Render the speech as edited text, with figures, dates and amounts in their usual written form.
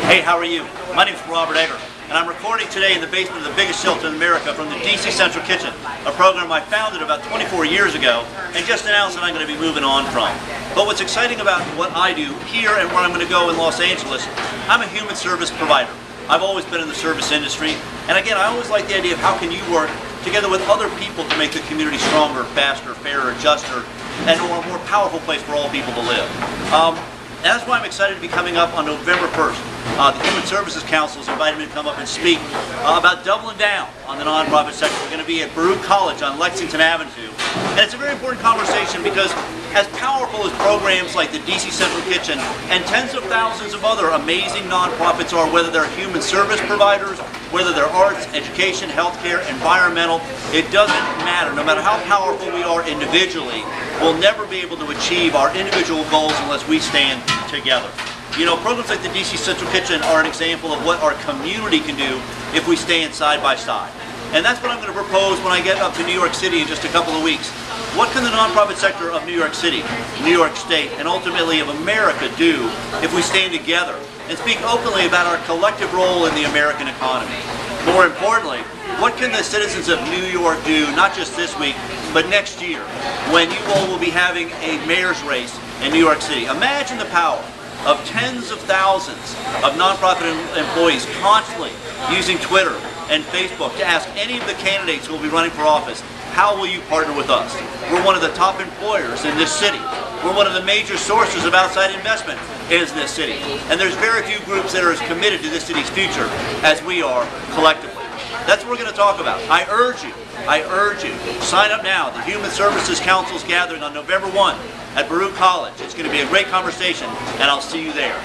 Hey, how are you? My name is Robert Egger, and I'm recording today in the basement of the biggest shelter in America from the DC Central Kitchen, a program I founded about 24 years ago and just announced that I'm going to be moving on from. But what's exciting about what I do here and where I'm going to go in Los Angeles, I'm a human service provider. I've always been in the service industry, and again, I always like the idea of how can you work together with other people to make the community stronger, faster, fairer, juster, and a more powerful place for all people to live. And that's why I'm excited to be coming up on November 1st. The Human Services Council has invited me to come up and speak about doubling down on the nonprofit sector. We're going to be at Baruch College on Lexington Avenue. And it's a very important conversation because as powerful as programs like the DC Central Kitchen and tens of thousands of other amazing nonprofits are, whether they're human service providers, whether they're arts, education, healthcare, environmental, it doesn't matter. No matter how powerful we are individually, we'll never be able to achieve our individual goals unless we stand together. You know, programs like the DC Central Kitchen are an example of what our community can do if we stand side by side. And that's what I'm going to propose when I get up to New York City in just a couple of weeks. What can the nonprofit sector of New York City, New York State, and ultimately of America do if we stand together and speak openly about our collective role in the American economy? More importantly, what can the citizens of New York do, not just this week, but next year, when you all will be having a mayor's race in New York City? Imagine the power of tens of thousands of nonprofit employees constantly using Twitter and Facebook to ask any of the candidates who will be running for office, how will you partner with us? We're one of the top employers in this city. We're one of the major sources of outside investment in this city. And there's very few groups that are as committed to this city's future as we are collectively. That's what we're going to talk about. I urge you, sign up now. The Human Services Council's gathering on November 1 at Baruch College. It's going to be a great conversation, and I'll see you there.